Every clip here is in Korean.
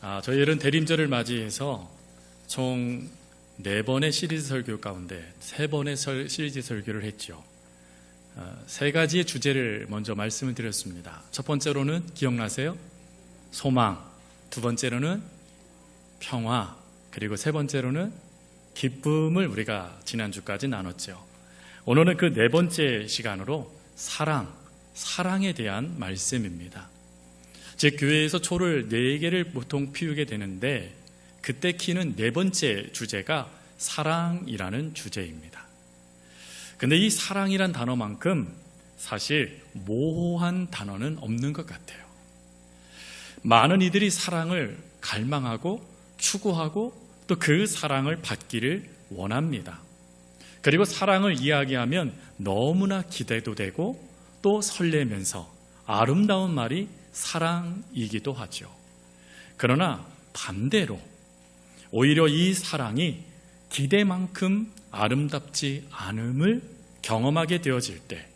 저희들은 대림절을 맞이해서 총 4번의 시리즈 설교 가운데 3번의 시리즈 설교를 했죠. 3가지의 주제를 먼저 말씀을 드렸습니다. 첫 번째로는 기억나세요? 소망, 두 번째로는 평화, 그리고 세 번째로는 기쁨을 우리가 지난주까지 나눴죠. 오늘은 그 4번째 시간으로 사랑에 대한 말씀입니다. 제 교회에서 초를 4개를 보통 피우게 되는데 그때 키는 4번째 주제가 사랑이라는 주제입니다. 근데 이 사랑이란 단어만큼 사실 모호한 단어는 없는 것 같아요. 많은 이들이 사랑을 갈망하고 추구하고 또 그 사랑을 받기를 원합니다. 그리고 사랑을 이야기하면 너무나 기대도 되고 또 설레면서 아름다운 말이 사랑이기도 하죠. 그러나 반대로 오히려 이 사랑이 기대만큼 아름답지 않음을 경험하게 되어질 때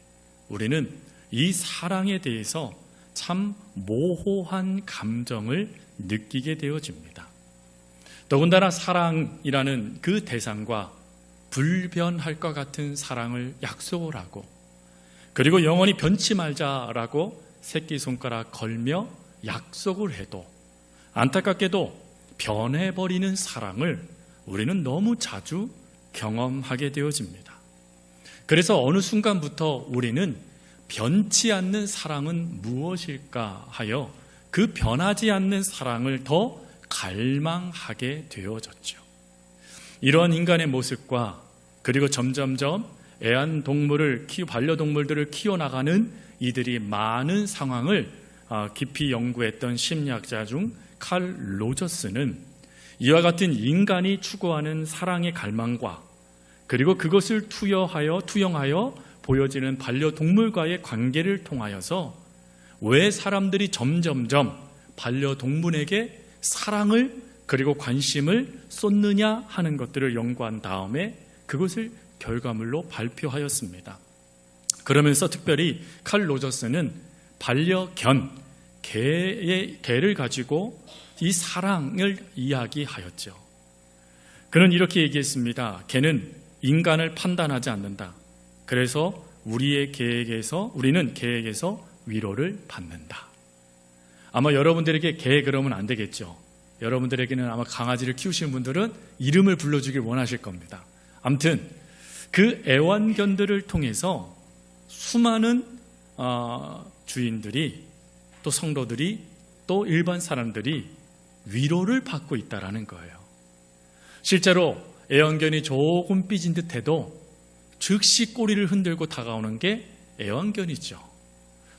우리는 이 사랑에 대해서 참 모호한 감정을 느끼게 되어집니다. 더군다나 사랑이라는 그 대상과 불변할 것 같은 사랑을 약속을 하고 그리고 영원히 변치 말자라고 새끼손가락 걸며 약속을 해도 안타깝게도 변해버리는 사랑을 우리는 너무 자주 경험하게 되어집니다. 그래서 어느 순간부터 우리는 변치 않는 사랑은 무엇일까 하여 그 변하지 않는 사랑을 더 갈망하게 되어졌죠. 이런 인간의 모습과 그리고 점점점 반려동물들을 키워나가는 이들이 많은 상황을 깊이 연구했던 심리학자 중 칼 로저스는 이와 같은 인간이 추구하는 사랑의 갈망과 그리고 그것을 투영하여 보여지는 반려동물과의 관계를 통하여서 왜 사람들이 점점점 반려동물에게 사랑을 그리고 관심을 쏟느냐 하는 것들을 연구한 다음에 그것을 결과물로 발표하였습니다. 그러면서 특별히 칼 로저스는 반려견, 개를 가지고 이 사랑을 이야기하였죠. 그는 이렇게 얘기했습니다. 개는 인간을 판단하지 않는다. 그래서 우리는 개에게서 위로를 받는다. 아마 여러분들에게 개 그러면 안 되겠죠. 여러분들에게는 아마 강아지를 키우시는 분들은 이름을 불러주길 원하실 겁니다. 아무튼 그 애완견들을 통해서 수많은 주인들이 또 성도들이 또 일반 사람들이 위로를 받고 있다는 거예요. 실제로 애완견이 조금 삐진 듯해도 즉시 꼬리를 흔들고 다가오는 게 애완견이죠.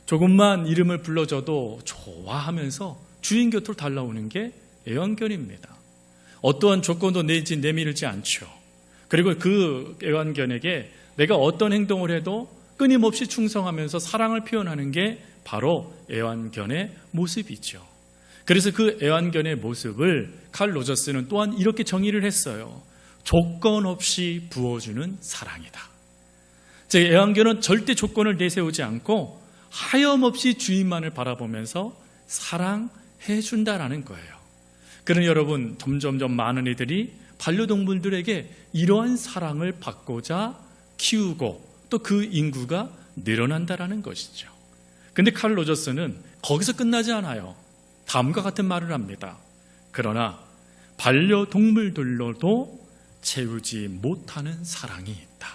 조금만 이름을 불러줘도 좋아하면서 주인 곁으로 달라오는 게 애완견입니다. 어떠한 조건도 내밀지 않죠. 그리고 그 애완견에게 내가 어떤 행동을 해도 끊임없이 충성하면서 사랑을 표현하는 게 바로 애완견의 모습이죠. 그래서 그 애완견의 모습을 칼 로저스는 또한 이렇게 정의를 했어요. 조건 없이 부어주는 사랑이다. 즉 애완견은 절대 조건을 내세우지 않고 하염없이 주인만을 바라보면서 사랑해 준다라는 거예요. 그러니 여러분 점점점 많은 이들이 반려동물들에게 이러한 사랑을 받고자 키우고 또 그 인구가 늘어난다라는 것이죠. 근데 칼 로저스는 거기서 끝나지 않아요. 다음과 같은 말을 합니다. 그러나 반려동물들로도 채우지 못하는 사랑이 있다.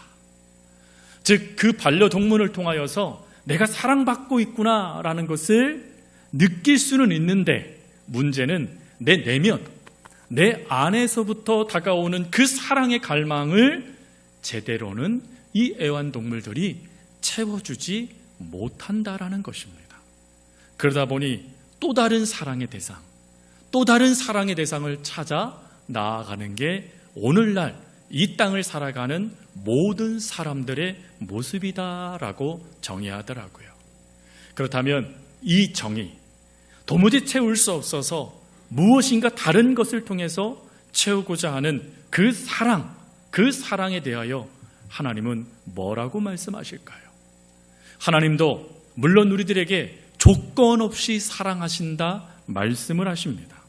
즉 그 반려동물을 통하여서 내가 사랑받고 있구나라는 것을 느낄 수는 있는데 문제는 내 내면, 내 안에서부터 다가오는 그 사랑의 갈망을 제대로는 이 애완동물들이 채워주지 못한다라는 것입니다. 그러다 보니 또 다른 사랑의 대상을 찾아 나아가는 게 오늘날 이 땅을 살아가는 모든 사람들의 모습이다라고 정의하더라고요. 그렇다면 이 정의, 도무지 채울 수 없어서 무엇인가 다른 것을 통해서 채우고자 하는 그 사랑에 대하여 하나님은 뭐라고 말씀하실까요? 하나님도 물론 우리들에게 조건 없이 사랑하신다 말씀을 하십니다.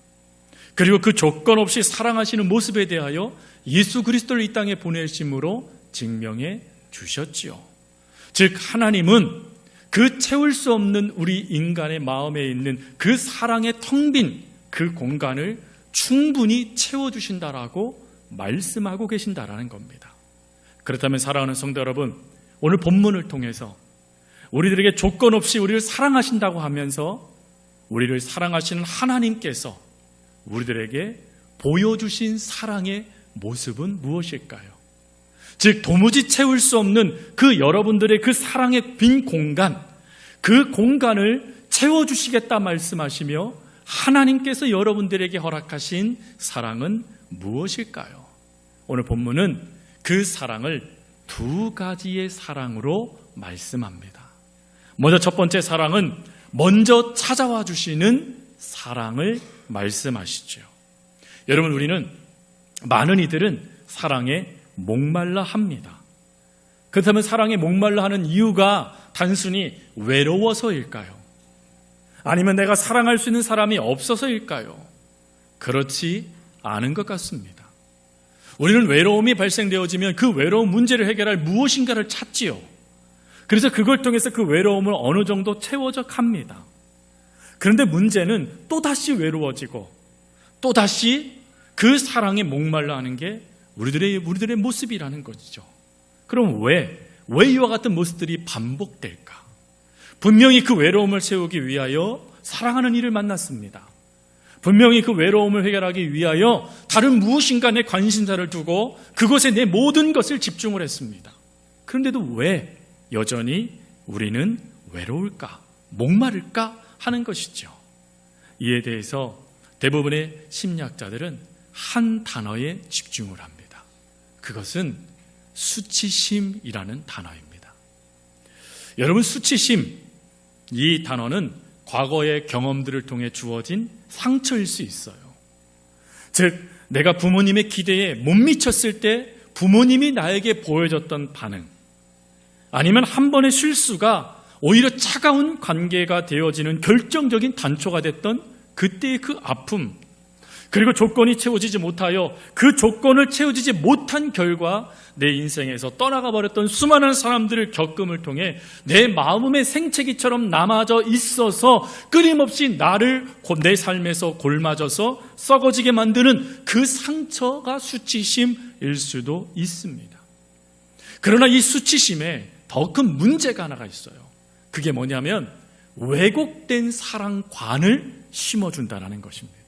그리고 그 조건 없이 사랑하시는 모습에 대하여 예수 그리스도를 이 땅에 보내심으로 증명해 주셨지요. 즉 하나님은 그 채울 수 없는 우리 인간의 마음에 있는 그 사랑의 텅 빈 그 공간을 충분히 채워주신다라고 말씀하고 계신다라는 겁니다. 그렇다면 사랑하는 성도 여러분, 오늘 본문을 통해서 우리들에게 조건 없이 우리를 사랑하신다고 하면서 우리를 사랑하시는 하나님께서 우리들에게 보여주신 사랑의 모습은 무엇일까요? 즉 도무지 채울 수 없는 그 여러분들의 그 사랑의 빈 공간, 그 공간을 채워주시겠다 말씀하시며 하나님께서 여러분들에게 허락하신 사랑은 무엇일까요? 오늘 본문은 그 사랑을 두 가지의 사랑으로 말씀합니다. 먼저 첫 번째 사랑은 먼저 찾아와 주시는 사랑을 말씀하시죠. 여러분, 우리는 많은 이들은 사랑에 목말라 합니다. 그렇다면 사랑에 목말라 하는 이유가 단순히 외로워서일까요? 아니면 내가 사랑할 수 있는 사람이 없어서일까요? 그렇지 않은 것 같습니다. 우리는 외로움이 발생되어지면 그 외로움 문제를 해결할 무엇인가를 찾지요. 그래서 그걸 통해서 그 외로움을 어느 정도 채워져 갑니다. 그런데 문제는 또다시 외로워지고 또다시 그 사랑에 목말라 하는 게 우리들의 모습이라는 것이죠. 그럼 왜 이와 같은 모습들이 반복될까? 분명히 그 외로움을 채우기 위하여 사랑하는 이를 만났습니다. 분명히 그 외로움을 해결하기 위하여 다른 무엇인가 내 관심사를 두고 그곳에 내 모든 것을 집중을 했습니다. 그런데도 왜 여전히 우리는 외로울까? 목마를까? 하는 것이죠. 이에 대해서 대부분의 심리학자들은 한 단어에 집중을 합니다. 그것은 수치심이라는 단어입니다. 여러분, 수치심, 이 단어는 과거의 경험들을 통해 주어진 상처일 수 있어요. 즉, 내가 부모님의 기대에 못 미쳤을 때 부모님이 나에게 보여줬던 반응, 아니면 한 번의 실수가 오히려 차가운 관계가 되어지는 결정적인 단초가 됐던 그때의 그 아픔, 그리고 조건이 채워지지 못하여 그 조건을 채워지지 못한 결과 내 인생에서 떠나가 버렸던 수많은 사람들을 겪음을 통해 내 마음의 생채기처럼 남아져 있어서 끊임없이 나를 내 삶에서 골마져서 썩어지게 만드는 그 상처가 수치심일 수도 있습니다. 그러나 이 수치심에 더 큰 문제가 하나가 있어요. 그게 뭐냐면 왜곡된 사랑관을 심어준다는 것입니다.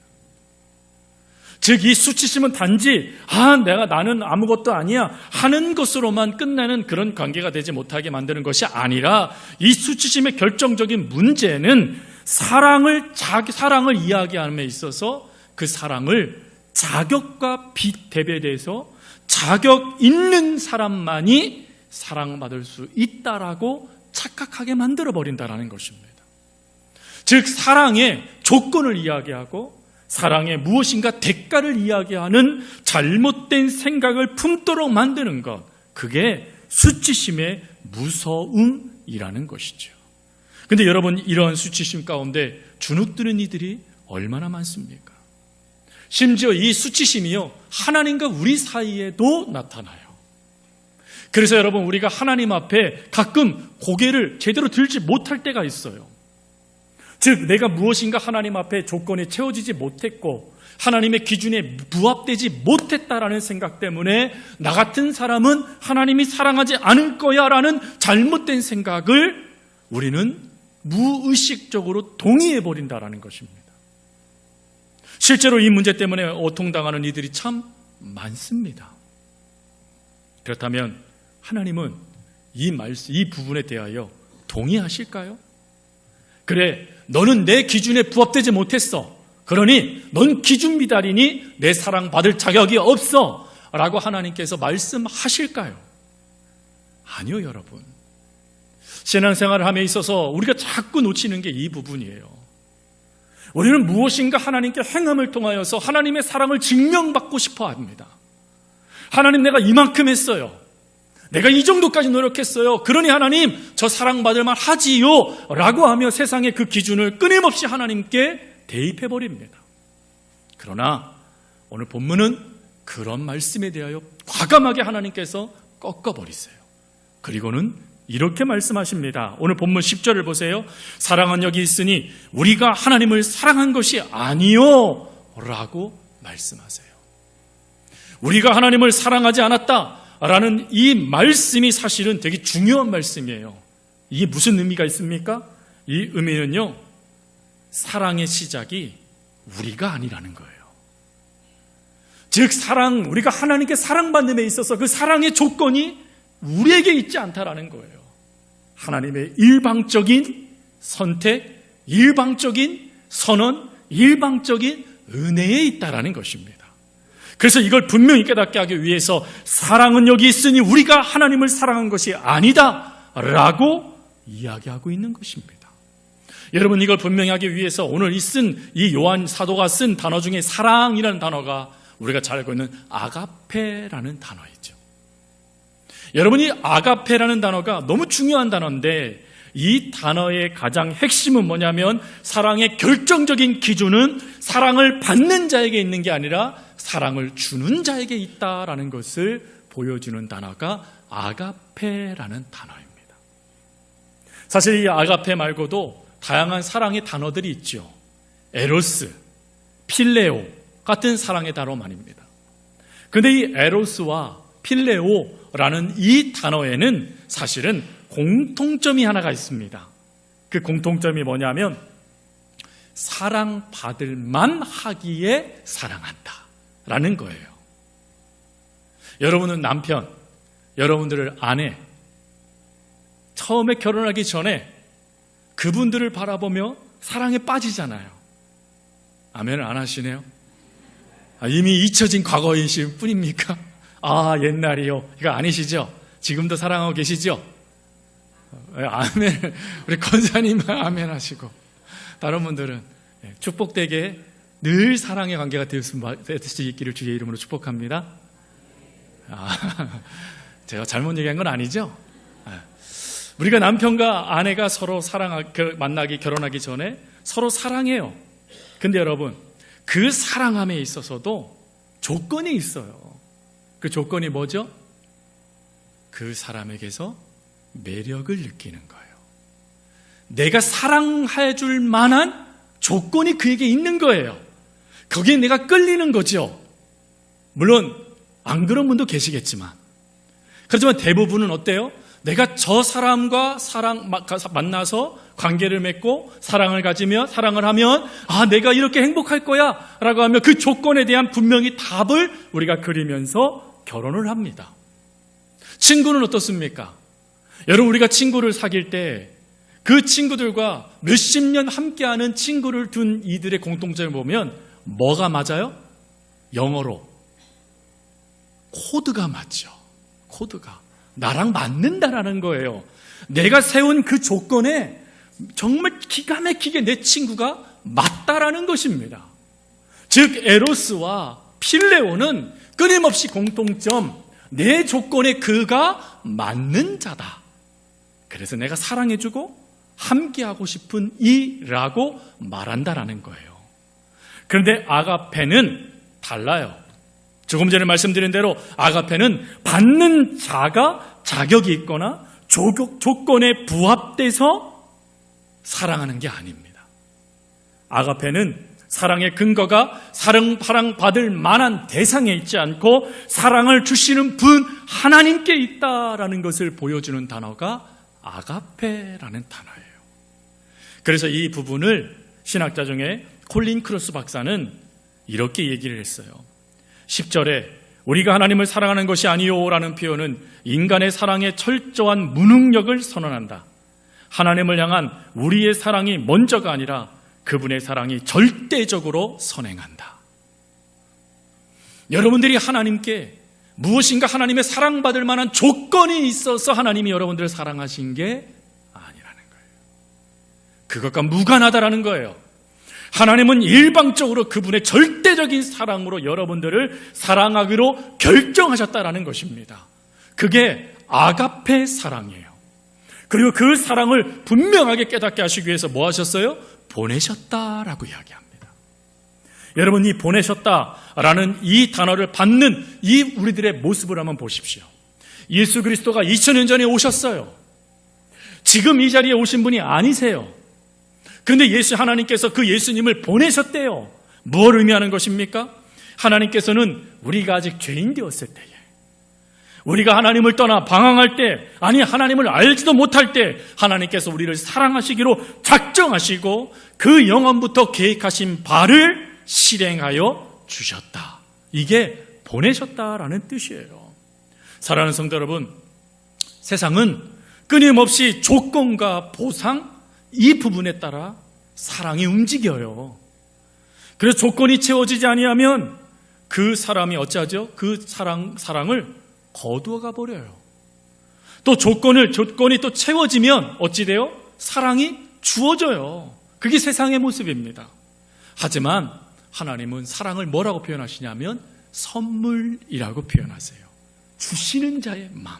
즉, 이 수치심은 단지 나는 아무것도 아니야 하는 것으로만 끝나는 그런 관계가 되지 못하게 만드는 것이 아니라 이 수치심의 결정적인 문제는 사랑을 이야기함에 있어서 그 사랑을 자격과 대비돼서 자격 있는 사람만이 사랑받을 수 있다라고 착각하게 만들어버린다는 것입니다. 즉, 사랑의 조건을 이야기하고 사랑의 무엇인가 대가를 이야기하는 잘못된 생각을 품도록 만드는 것, 그게 수치심의 무서움이라는 것이죠. 그런데 여러분, 이런 수치심 가운데 주눅드는 이들이 얼마나 많습니까? 심지어 이 수치심이요, 하나님과 우리 사이에도 나타나요. 그래서 여러분, 우리가 하나님 앞에 가끔 고개를 제대로 들지 못할 때가 있어요. 즉, 내가 무엇인가 하나님 앞에 조건이 채워지지 못했고 하나님의 기준에 부합되지 못했다라는 생각 때문에 나 같은 사람은 하나님이 사랑하지 않을 거야 라는 잘못된 생각을 우리는 무의식적으로 동의해버린다라는 것입니다. 실제로 이 문제 때문에 고통당하는 이들이 참 많습니다. 그렇다면 하나님은 이 부분에 대하여 동의하실까요? 그래, 너는 내 기준에 부합되지 못했어. 그러니 넌 기준 미달이니 내 사랑 받을 자격이 없어 라고 하나님께서 말씀하실까요? 아니요, 여러분. 신앙생활을 함에 있어서 우리가 자꾸 놓치는 게 이 부분이에요. 우리는 무엇인가 하나님께 행함을 통하여서 하나님의 사랑을 증명받고 싶어 합니다. 하나님, 내가 이만큼 했어요. 내가 이 정도까지 노력했어요. 그러니 하나님, 저 사랑받을 만 하지요 라고 하며 세상의 그 기준을 끊임없이 하나님께 대입해버립니다. 그러나 오늘 본문은 그런 말씀에 대하여 과감하게 하나님께서 꺾어버리세요. 그리고는 이렇게 말씀하십니다. 오늘 본문 10절을 보세요. 사랑은 여기 있으니 우리가 하나님을 사랑한 것이 아니요 라고 말씀하세요. 우리가 하나님을 사랑하지 않았다라는 이 말씀이 사실은 되게 중요한 말씀이에요. 이게 무슨 의미가 있습니까? 이 의미는요, 사랑의 시작이 우리가 아니라는 거예요. 즉 우리가 하나님께 사랑받는 데 있어서 그 사랑의 조건이 우리에게 있지 않다라는 거예요. 하나님의 일방적인 선택, 일방적인 선언, 일방적인 은혜에 있다라는 것입니다. 그래서 이걸 분명히 깨닫게 하기 위해서 사랑은 여기 있으니 우리가 하나님을 사랑한 것이 아니다 라고 이야기하고 있는 것입니다. 여러분, 이걸 분명히 하기 위해서 오늘 이 요한 사도가 쓴 단어 중에 사랑이라는 단어가 우리가 잘 알고 있는 아가페라는 단어이죠. 여러분이 아가페라는 단어가 너무 중요한 단어인데 이 단어의 가장 핵심은 뭐냐면 사랑의 결정적인 기준은 사랑을 받는 자에게 있는 게 아니라 사랑을 주는 자에게 있다라는 것을 보여주는 단어가 아가페라는 단어입니다. 사실 이 아가페 말고도 다양한 사랑의 단어들이 있죠. 에로스, 필레오 같은 사랑의 단어 말입니다. 그런데 이 에로스와 필레오라는 이 단어에는 사실은 공통점이 하나가 있습니다. 그 공통점이 뭐냐면 사랑받을 만하기에 사랑한다 라는 거예요. 여러분은 남편, 여러분들을 아내, 처음에 결혼하기 전에 그분들을 바라보며 사랑에 빠지잖아요. 아멘을 안 하시네요. 이미 잊혀진 과거이실 뿐입니까? 옛날이요. 이거 아니시죠? 지금도 사랑하고 계시죠? 아멘. 우리 권사님은 아멘 하시고 다른 분들은 축복되게 늘 사랑의 관계가 될 수 있기를 주의 이름으로 축복합니다. 제가 잘못 얘기한 건 아니죠? 우리가 남편과 아내가 서로 만나기, 결혼하기 전에 서로 사랑해요. 근데 여러분, 그 사랑함에 있어서도 조건이 있어요. 그 조건이 뭐죠? 그 사람에게서 매력을 느끼는 거예요. 내가 사랑해 줄 만한 조건이 그에게 있는 거예요. 거기에 내가 끌리는 거죠. 물론 안 그런 분도 계시겠지만, 그렇지만 대부분은 어때요? 내가 저 사람과 만나서 관계를 맺고 사랑을 가지며 사랑을 하면 내가 이렇게 행복할 거야 라고 하면 그 조건에 대한 분명히 답을 우리가 그리면서 결혼을 합니다. 친구는 어떻습니까? 여러분, 우리가 친구를 사귈 때 그 친구들과 몇십 년 함께하는 친구를 둔 이들의 공통점을 보면 뭐가 맞아요? 영어로 코드가 맞죠. 코드가 나랑 맞는다라는 거예요. 내가 세운 그 조건에 정말 기가 막히게 내 친구가 맞다라는 것입니다. 즉 에로스와 필레오는 끊임없이 공통점, 내 조건에 그가 맞는 자다. 그래서 내가 사랑해주고 함께하고 싶은 이라고 말한다라는 거예요. 그런데 아가페는 달라요. 조금 전에 말씀드린 대로 아가페는 받는 자가 자격이 있거나 조건에 부합돼서 사랑하는 게 아닙니다. 아가페는 사랑의 근거가 사랑받을 만한 대상에 있지 않고 사랑을 주시는 분 하나님께 있다라는 것을 보여주는 단어가 아가페라는 단어예요. 그래서 이 부분을 신학자 중에 콜린 크로스 박사는 이렇게 얘기를 했어요. 10절에 우리가 하나님을 사랑하는 것이 아니요라는 표현은 인간의 사랑의 철저한 무능력을 선언한다. 하나님을 향한 우리의 사랑이 먼저가 아니라 그분의 사랑이 절대적으로 선행한다. 여러분들이 하나님께 무엇인가 하나님의 사랑받을 만한 조건이 있어서 하나님이 여러분들을 사랑하신 게 아니라는 거예요. 그것과 무관하다라는 거예요. 하나님은 일방적으로 그분의 절대적인 사랑으로 여러분들을 사랑하기로 결정하셨다라는 것입니다. 그게 아가페 사랑이에요. 그리고 그 사랑을 분명하게 깨닫게 하시기 위해서 뭐 하셨어요? 보내셨다라고 이야기합니다. 여러분, 이 보내셨다라는 이 단어를 받는 이 우리들의 모습을 한번 보십시오. 예수 그리스도가 2000년 전에 오셨어요. 지금 이 자리에 오신 분이 아니세요. 그런데 하나님께서 그 예수님을 보내셨대요. 뭘 의미하는 것입니까? 하나님께서는 우리가 아직 죄인 되었을 때에, 우리가 하나님을 떠나 방황할 때, 아니 하나님을 알지도 못할 때 하나님께서 우리를 사랑하시기로 작정하시고 그 영원부터 계획하신 바를 실행하여 주셨다. 이게 보내셨다라는 뜻이에요. 사랑하는 성도 여러분, 세상은 끊임없이 조건과 보상, 이 부분에 따라 사랑이 움직여요. 그래서 조건이 채워지지 아니하면 그 사람이 어찌하죠? 그 사랑을 거두어가 버려요. 또 조건이 또 채워지면 어찌 돼요? 사랑이 주어져요. 그게 세상의 모습입니다. 하지만 하나님은 사랑을 뭐라고 표현하시냐면 선물이라고 표현하세요. 주시는 자의 마음.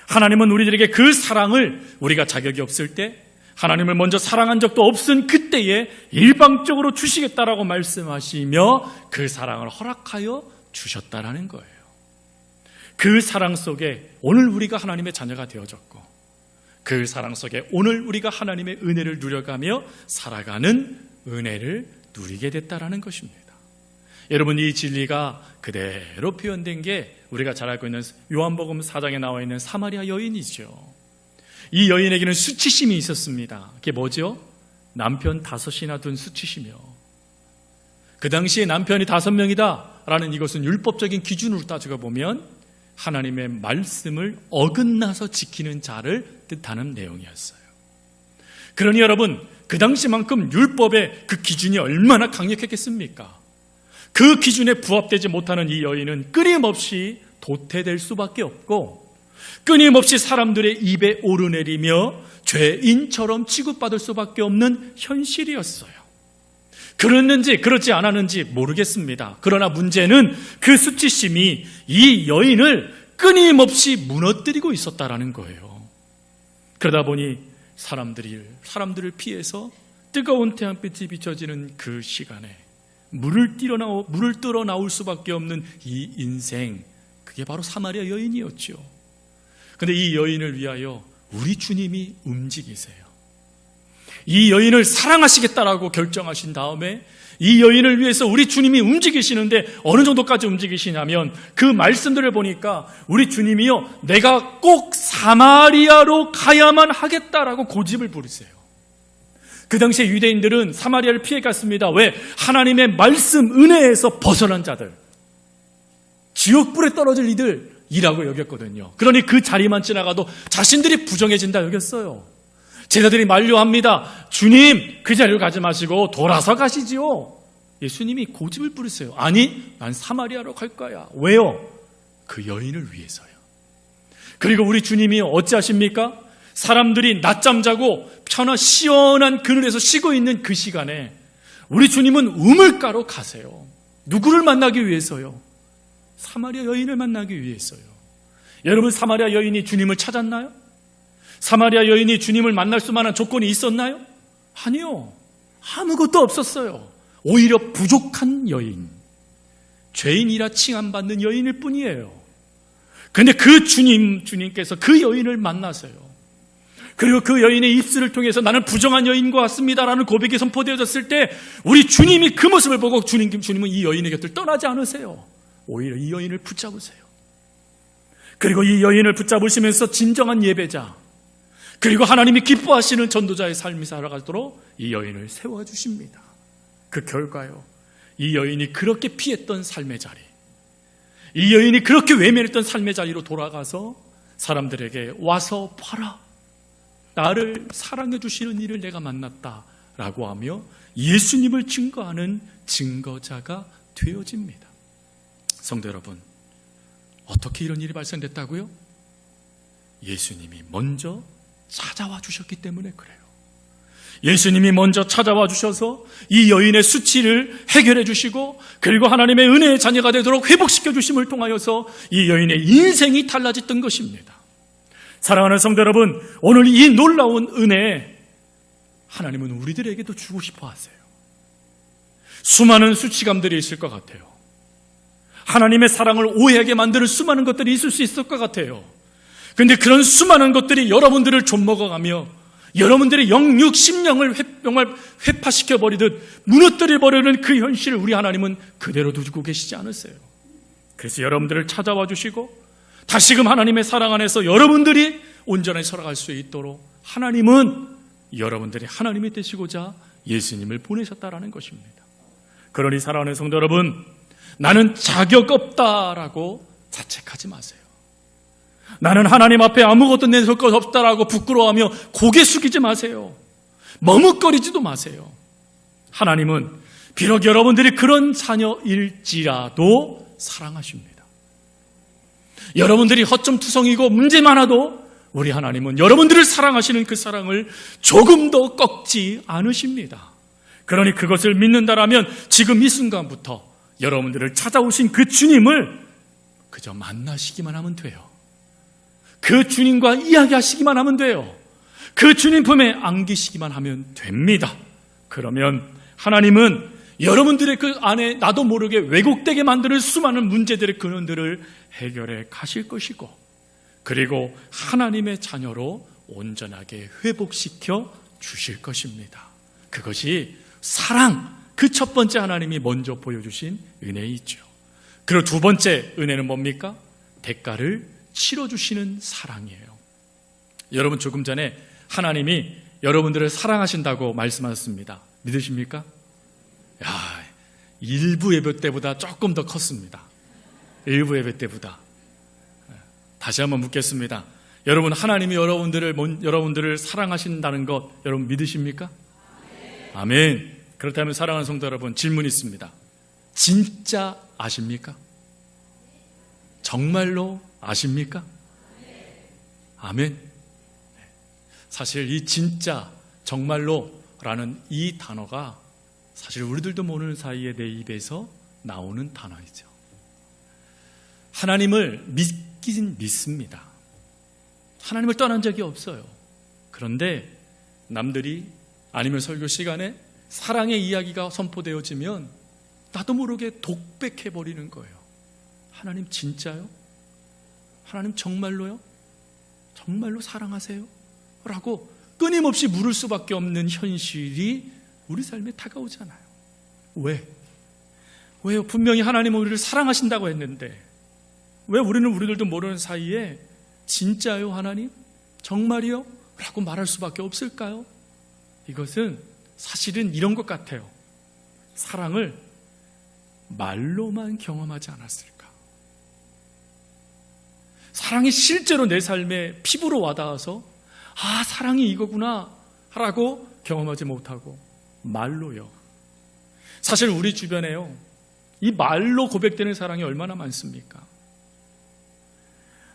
하나님은 우리들에게 그 사랑을 우리가 자격이 없을 때, 하나님을 먼저 사랑한 적도 없은 그때에 일방적으로 주시겠다라고 말씀하시며 그 사랑을 허락하여 주셨다라는 거예요. 그 사랑 속에 오늘 우리가 하나님의 자녀가 되어졌고, 그 사랑 속에 오늘 우리가 하나님의 은혜를 누려가며 살아가는 은혜를 누리게 됐다라는 것입니다. 여러분, 이 진리가 그대로 표현된 게 우리가 잘 알고 있는 요한복음 4장에 나와 있는 사마리아 여인이죠. 이 여인에게는 수치심이 있었습니다. 그게 뭐죠? 남편 5이나 둔 수치심이요. 그 당시에 남편이 5명이다 라는 이것은 율법적인 기준으로 따지고 보면 하나님의 말씀을 어긋나서 지키는 자를 뜻하는 내용이었어요. 그러니 여러분, 그 당시만큼 율법의 그 기준이 얼마나 강력했겠습니까? 그 기준에 부합되지 못하는 이 여인은 끊임없이 도태될 수밖에 없고, 끊임없이 사람들의 입에 오르내리며 죄인처럼 취급받을 수밖에 없는 현실이었어요. 그랬는지 그렇지 않았는지 모르겠습니다. 그러나 문제는 그 수치심이 이 여인을 끊임없이 무너뜨리고 있었다라는 거예요. 그러다 보니 사람들을 피해서 뜨거운 태양빛이 비춰지는 그 시간에 물을 뚫어 나올 수밖에 없는 이 인생, 그게 바로 사마리아 여인이었죠. 그런데 이 여인을 위하여 우리 주님이 움직이세요. 이 여인을 사랑하시겠다라고 결정하신 다음에 이 여인을 위해서 우리 주님이 움직이시는데 어느 정도까지 움직이시냐면, 그 말씀들을 보니까 우리 주님이요, 내가 꼭 사마리아로 가야만 하겠다라고 고집을 부리세요. 그 당시에 유대인들은 사마리아를 피해 갔습니다. 왜? 하나님의 말씀 은혜에서 벗어난 자들, 지옥불에 떨어질 이들이라고 여겼거든요. 그러니 그 자리만 지나가도 자신들이 부정해진다 여겼어요. 제자들이 만류합니다. 주님, 그 자리로 가지 마시고 돌아서 가시지요. 예수님이 고집을 부리세요. 아니, 난 사마리아로 갈 거야. 왜요? 그 여인을 위해서요. 그리고 우리 주님이 어찌하십니까? 사람들이 낮잠 자고 시원한 그늘에서 쉬고 있는 그 시간에 우리 주님은 우물가로 가세요. 누구를 만나기 위해서요? 사마리아 여인을 만나기 위해서요. 여러분, 사마리아 여인이 주님을 찾았나요? 사마리아 여인이 주님을 만날 수만한 조건이 있었나요? 아니요. 아무것도 없었어요. 오히려 부족한 여인, 죄인이라 칭함받는 여인일 뿐이에요. 그런데 그 주님께서 그 여인을 만나세요. 그리고 그 여인의 입술을 통해서 나는 부정한 여인과 같습니다라는 고백이 선포되어졌을 때 우리 주님이 그 모습을 보고 주님은 이 여인의 곁을 떠나지 않으세요. 오히려 이 여인을 붙잡으세요. 그리고 이 여인을 붙잡으시면서 진정한 예배자, 그리고 하나님이 기뻐하시는 전도자의 삶이 살아가도록 이 여인을 세워주십니다. 그 결과요, 이 여인이 그렇게 피했던 삶의 자리, 이 여인이 그렇게 외면했던 삶의 자리로 돌아가서 사람들에게 와서 봐라, 나를 사랑해 주시는 이를 내가 만났다라고 하며 예수님을 증거하는 증거자가 되어집니다. 성도 여러분, 어떻게 이런 일이 발생됐다고요? 예수님이 먼저 찾아와 주셨기 때문에 그래요. 예수님이 먼저 찾아와 주셔서 이 여인의 수치를 해결해 주시고, 그리고 하나님의 은혜의 자녀가 되도록 회복시켜 주심을 통하여서 이 여인의 인생이 달라졌던 것입니다. 사랑하는 성도 여러분, 오늘 이 놀라운 은혜 하나님은 우리들에게도 주고 싶어 하세요. 수많은 수치감들이 있을 것 같아요. 하나님의 사랑을 오해하게 만드는 수많은 것들이 있을 수 있을 것 같아요. 그런데 그런 수많은 것들이 여러분들을 좀먹어가며 여러분들의 영육, 심령을 회파시켜버리듯 무너뜨려버리는 그 현실을 우리 하나님은 그대로 두고 계시지 않으세요. 그래서 여러분들을 찾아와 주시고 다시금 하나님의 사랑 안에서 여러분들이 온전히 살아갈 수 있도록 하나님은 여러분들이 하나님이 되시고자 예수님을 보내셨다라는 것입니다. 그러니 사랑하는 성도 여러분, 나는 자격 없다라고 자책하지 마세요. 나는 하나님 앞에 아무것도 내 것 없다라고 부끄러워하며 고개 숙이지 마세요. 머뭇거리지도 마세요. 하나님은 비록 여러분들이 그런 자녀일지라도 사랑하십니다. 여러분들이 허점투성이고 문제 많아도 우리 하나님은 여러분들을 사랑하시는 그 사랑을 조금도 꺾지 않으십니다. 그러니 그것을 믿는다라면 지금 이 순간부터 여러분들을 찾아오신 그 주님을 그저 만나시기만 하면 돼요. 그 주님과 이야기하시기만 하면 돼요. 그 주님 품에 안기시기만 하면 됩니다. 그러면 하나님은 여러분들의 그 안에 나도 모르게 왜곡되게 만드는 수많은 문제들의 근원들을 해결해 가실 것이고, 그리고 하나님의 자녀로 온전하게 회복시켜 주실 것입니다. 그것이 사랑, 그 첫 번째 하나님이 먼저 보여주신 은혜이죠. 그리고 두 번째 은혜는 뭡니까? 대가를 치러주시는 사랑이에요. 여러분, 조금 전에 하나님이 여러분들을 사랑하신다고 말씀하셨습니다. 믿으십니까? 일부 예배 때보다 조금 더 컸습니다. 일부 예배 때보다. 다시 한번 묻겠습니다. 여러분, 하나님이 여러분들을 사랑하신다는 것 여러분 믿으십니까? 아멘. 그렇다면 사랑하는 성도 여러분, 질문이 있습니다. 진짜 아십니까? 정말로 아십니까? 아멘. 사실 이 진짜, 정말로라는 이 단어가 사실 우리들도 모르는 사이에 내 입에서 나오는 단어이죠. 하나님을 믿긴 믿습니다. 하나님을 떠난 적이 없어요. 그런데 남들이 아니면 설교 시간에 사랑의 이야기가 선포되어지면 나도 모르게 독백해버리는 거예요. 하나님 진짜요? 하나님 정말로요? 정말로 사랑하세요? 라고 끊임없이 물을 수밖에 없는 현실이 우리 삶에 다가오잖아요. 왜요? 분명히 하나님은 우리를 사랑하신다고 했는데 왜 우리들도 모르는 사이에 진짜요 하나님? 정말이요? 라고 말할 수밖에 없을까요? 이것은 사실은 이런 것 같아요. 사랑을 말로만 경험하지 않았을까? 사랑이 실제로 내 삶에 피부로 와닿아서 사랑이 이거구나 라고 경험하지 못하고 말로요. 사실 우리 주변에요, 이 말로 고백되는 사랑이 얼마나 많습니까?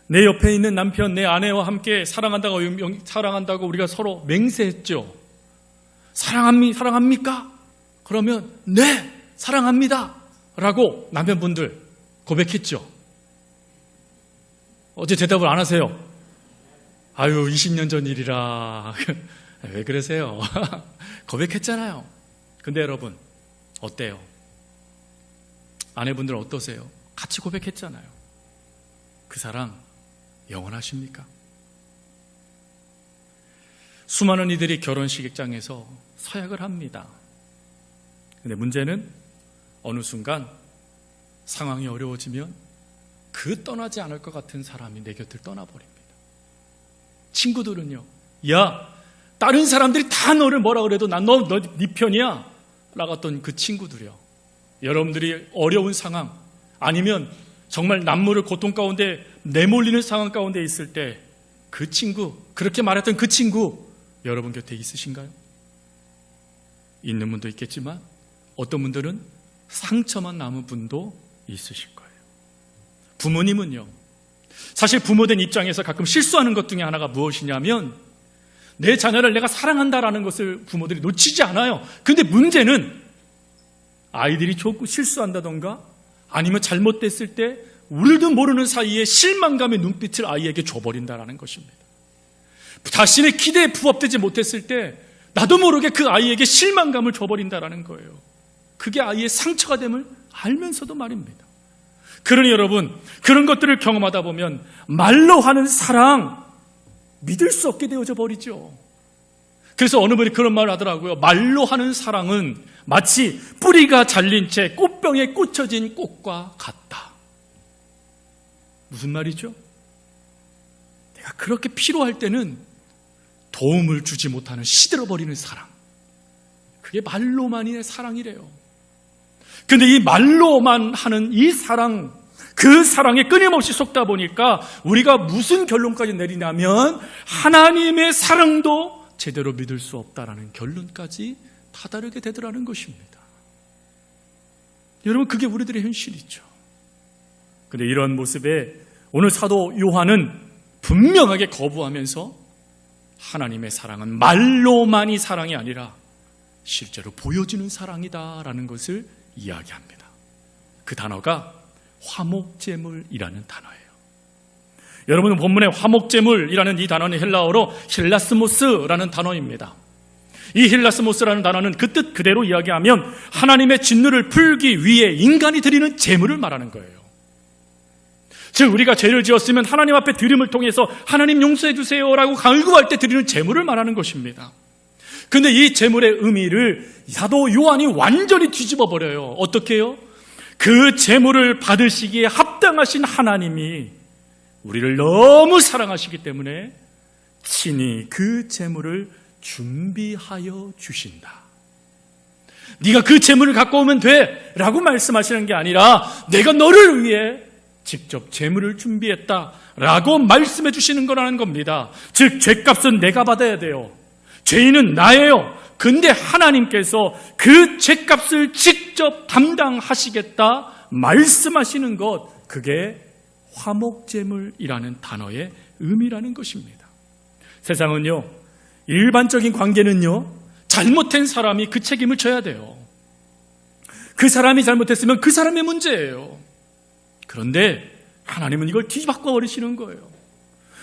내 옆에 있는 남편, 내 아내와 함께 사랑한다고 우리가 서로 맹세했죠. 사랑합니까? 그러면 네, 사랑합니다 라고 남편분들 고백했죠. 어제 대답을 안 하세요. 20년 전 일이라. 왜 그러세요? 고백했잖아요. 근데 여러분, 어때요? 아내분들 어떠세요? 같이 고백했잖아요. 그 사랑 영원하십니까? 수많은 이들이 결혼식장에서 서약을 합니다. 근데 문제는 어느 순간 상황이 어려워지면 그 떠나지 않을 것 같은 사람이 내 곁을 떠나버립니다. 친구들은요, 다른 사람들이 다 너를 뭐라 그래도 난 네 편이야 라갔던 그 친구들이요, 여러분들이 어려운 상황 아니면 정말 남모를 고통 가운데 내몰리는 상황 가운데 있을 때 그 친구, 그렇게 말했던 그 친구 여러분 곁에 있으신가요? 있는 분도 있겠지만 어떤 분들은 상처만 남은 분도 있으실 거예요. 부모님은요, 사실 부모된 입장에서 가끔 실수하는 것 중에 하나가 무엇이냐면 내 자녀를 내가 사랑한다라는 것을 부모들이 놓치지 않아요. 근데 문제는 아이들이 실수한다던가 아니면 잘못됐을 때 우리도 모르는 사이에 실망감의 눈빛을 아이에게 줘버린다는 것입니다. 자신의 기대에 부합되지 못했을 때 나도 모르게 그 아이에게 실망감을 줘버린다는 거예요. 그게 아이의 상처가 됨을 알면서도 말입니다. 그러니 여러분, 그런 것들을 경험하다 보면 말로 하는 사랑 믿을 수 없게 되어져 버리죠. 그래서 어느 분이 그런 말을 하더라고요. 말로 하는 사랑은 마치 뿌리가 잘린 채 꽃병에 꽂혀진 꽃과 같다. 무슨 말이죠? 내가 그렇게 필요할 때는 도움을 주지 못하는 시들어버리는 사랑, 그게 말로만의 사랑이래요. 근데 이 말로만 하는 이 사랑, 그 사랑에 끊임없이 속다 보니까 우리가 무슨 결론까지 내리냐면 하나님의 사랑도 제대로 믿을 수 없다라는 결론까지 다다르게 되더라는 것입니다. 여러분, 그게 우리들의 현실이죠. 그런데 이런 모습에 오늘 사도 요한은 분명하게 거부하면서 하나님의 사랑은 말로만이 사랑이 아니라 실제로 보여지는 사랑이다라는 것을 이야기합니다. 그 단어가 화목제물이라는 단어예요. 여러분, 본문의 화목제물이라는 이 단어는 헬라어로 힐라스모스라는 단어입니다. 이 힐라스모스라는 단어는 그 뜻 그대로 이야기하면 하나님의 진노를 풀기 위해 인간이 드리는 제물을 말하는 거예요. 즉, 우리가 죄를 지었으면 하나님 앞에 드림을 통해서 하나님 용서해 주세요라고 간구할 때 드리는 제물을 말하는 것입니다. 근데 이 제물의 의미를 사도 요한이 완전히 뒤집어 버려요. 어떻게 해요? 그 제물을 받으시기에 합당하신 하나님이 우리를 너무 사랑하시기 때문에 친히 그 제물을 준비하여 주신다. 네가 그 제물을 갖고 오면 돼 라고 말씀하시는 게 아니라 내가 너를 위해 직접 제물을 준비했다 라고 말씀해 주시는 거라는 겁니다. 즉, 죄값은 내가 받아야 돼요. 죄인은 나예요. 근데 하나님께서 그 죄값을 직접 담당하시겠다 말씀하시는 것, 그게 화목제물이라는 단어의 의미라는 것입니다. 세상은요, 일반적인 관계는요, 잘못된 사람이 그 책임을 져야 돼요. 그 사람이 잘못했으면 그 사람의 문제예요. 그런데 하나님은 이걸 뒤바꿔 버리시는 거예요.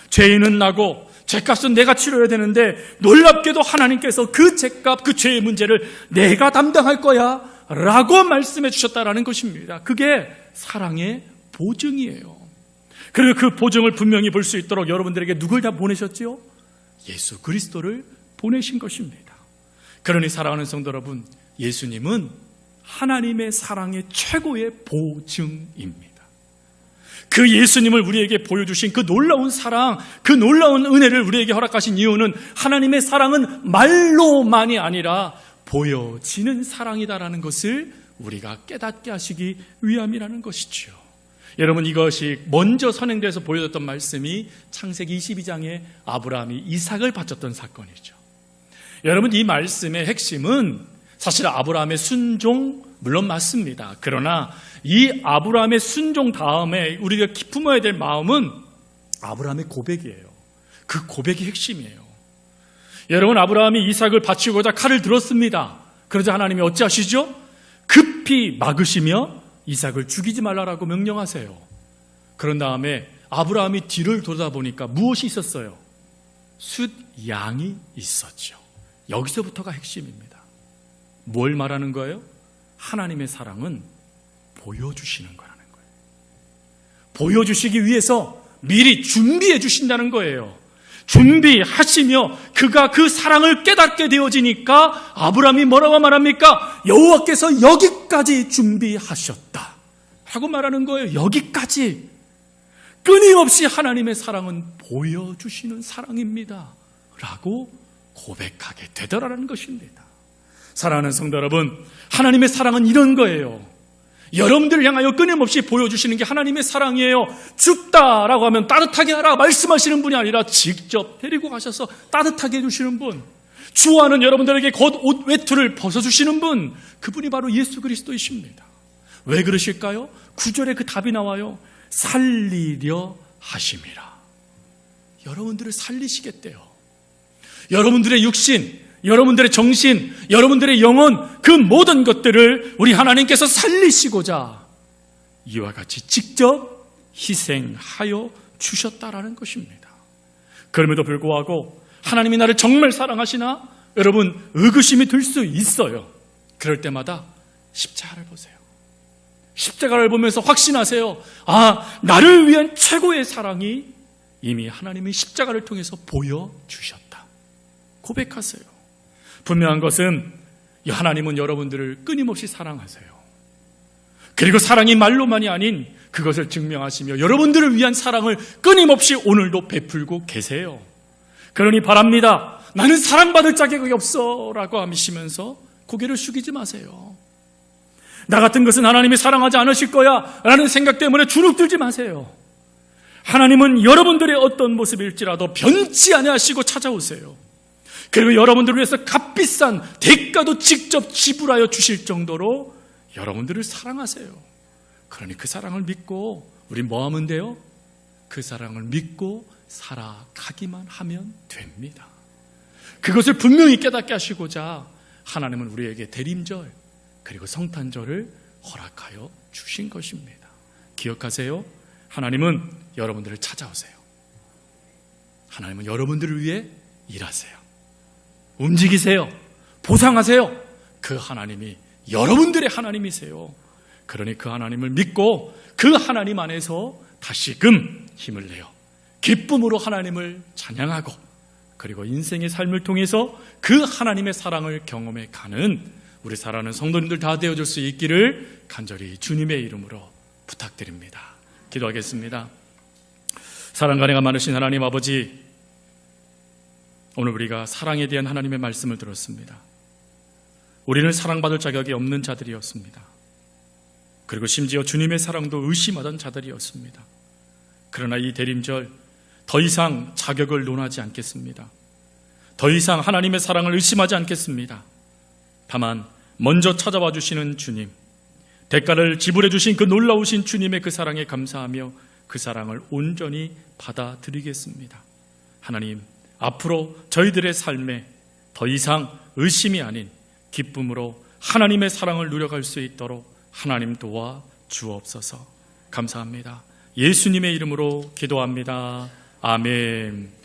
죄인은 나고 죄값은 내가 치러야 되는데 놀랍게도 하나님께서 그 죄값, 그 죄의 문제를 내가 담당할 거야 라고 말씀해 주셨다라는 것입니다. 그게 사랑의 보증이에요. 그리고 그 보증을 분명히 볼 수 있도록 여러분들에게 누굴 다 보내셨지요? 예수 그리스도를 보내신 것입니다. 그러니 사랑하는 성도 여러분, 예수님은 하나님의 사랑의 최고의 보증입니다. 그 예수님을 우리에게 보여주신 그 놀라운 사랑, 그 놀라운 은혜를 우리에게 허락하신 이유는 하나님의 사랑은 말로만이 아니라 보여지는 사랑이다라는 것을 우리가 깨닫게 하시기 위함이라는 것이죠. 여러분, 이것이 먼저 선행돼서 보여줬던 말씀이 창세기 22장에 아브라함이 이삭을 바쳤던 사건이죠. 여러분, 이 말씀의 핵심은 사실 아브라함의 순종, 물론 맞습니다. 그러나 이 아브라함의 순종 다음에 우리가 품어야 될 마음은 아브라함의 고백이에요. 그 고백이 핵심이에요. 여러분, 아브라함이 이삭을 바치고자 칼을 들었습니다. 그러자 하나님이 어찌하시죠? 급히 막으시며 이삭을 죽이지 말라라고 명령하세요. 그런 다음에 아브라함이 뒤를 돌아보니까 무엇이 있었어요? 숫양이 있었죠. 여기서부터가 핵심입니다. 뭘 말하는 거예요? 하나님의 사랑은 보여주시는 거라는 거예요. 보여주시기 위해서 미리 준비해 주신다는 거예요. 준비하시며 그가 그 사랑을 깨닫게 되어지니까 아브라함이 뭐라고 말합니까? 여호와께서 여기까지 준비하셨다 하고 말하는 거예요. 여기까지. 끊임없이 하나님의 사랑은 보여주시는 사랑입니다 라고 고백하게 되더라는 것입니다. 사랑하는 성도 여러분, 하나님의 사랑은 이런 거예요. 여러분들을 향하여 끊임없이 보여주시는 게 하나님의 사랑이에요. 춥다라고 하면 따뜻하게 하라 말씀하시는 분이 아니라 직접 데리고 가셔서 따뜻하게 해주시는 분, 추워하는 여러분들에게 곧 옷 외투를 벗어주시는 분, 그분이 바로 예수 그리스도이십니다. 왜 그러실까요? 9절에 그 답이 나와요. 살리려 하심이라. 여러분들을 살리시겠대요. 여러분들의 육신, 여러분들의 정신, 여러분들의 영혼, 그 모든 것들을 우리 하나님께서 살리시고자 이와 같이 직접 희생하여 주셨다라는 것입니다. 그럼에도 불구하고 하나님이 나를 정말 사랑하시나? 여러분, 의구심이 들 수 있어요. 그럴 때마다 십자가를 보세요. 십자가를 보면서 확신하세요. 아, 나를 위한 최고의 사랑이 이미 하나님이 십자가를 통해서 보여주셨다. 고백하세요. 분명한 것은 하나님은 여러분들을 끊임없이 사랑하세요. 그리고 사랑이 말로만이 아닌 그것을 증명하시며 여러분들을 위한 사랑을 끊임없이 오늘도 베풀고 계세요. 그러니 바랍니다. 나는 사랑받을 자격이 없어 라고 하시면서 고개를 숙이지 마세요. 나 같은 것은 하나님이 사랑하지 않으실 거야 라는 생각 때문에 주눅들지 마세요. 하나님은 여러분들의 어떤 모습일지라도 변치 아니하시고 찾아오세요. 그리고 여러분들을 위해서 값비싼 대가도 직접 지불하여 주실 정도로 여러분들을 사랑하세요. 그러니 그 사랑을 믿고 우리 뭐 하면 돼요? 그 사랑을 믿고 살아가기만 하면 됩니다. 그것을 분명히 깨닫게 하시고자 하나님은 우리에게 대림절 그리고 성탄절을 허락하여 주신 것입니다. 기억하세요. 하나님은 여러분들을 찾아오세요. 하나님은 여러분들을 위해 일하세요. 움직이세요. 보상하세요. 그 하나님이 여러분들의 하나님이세요. 그러니 그 하나님을 믿고 그 하나님 안에서 다시금 힘을 내요. 기쁨으로 하나님을 찬양하고 그리고 인생의 삶을 통해서 그 하나님의 사랑을 경험해 가는 우리 사랑하는 성도님들 다 되어줄 수 있기를 간절히 주님의 이름으로 부탁드립니다. 기도하겠습니다. 사랑과 은혜가 많으신 하나님 아버지, 오늘 우리가 사랑에 대한 하나님의 말씀을 들었습니다. 우리는 사랑받을 자격이 없는 자들이었습니다. 그리고 심지어 주님의 사랑도 의심하던 자들이었습니다. 그러나 이 대림절 더 이상 자격을 논하지 않겠습니다. 더 이상 하나님의 사랑을 의심하지 않겠습니다. 다만 먼저 찾아와 주시는 주님, 대가를 지불해 주신 그 놀라우신 주님의 그 사랑에 감사하며 그 사랑을 온전히 받아들이겠습니다. 하나님, 앞으로 저희들의 삶에 더 이상 의심이 아닌 기쁨으로 하나님의 사랑을 누려갈 수 있도록 하나님 도와 주옵소서. 감사합니다. 예수님의 이름으로 기도합니다. 아멘.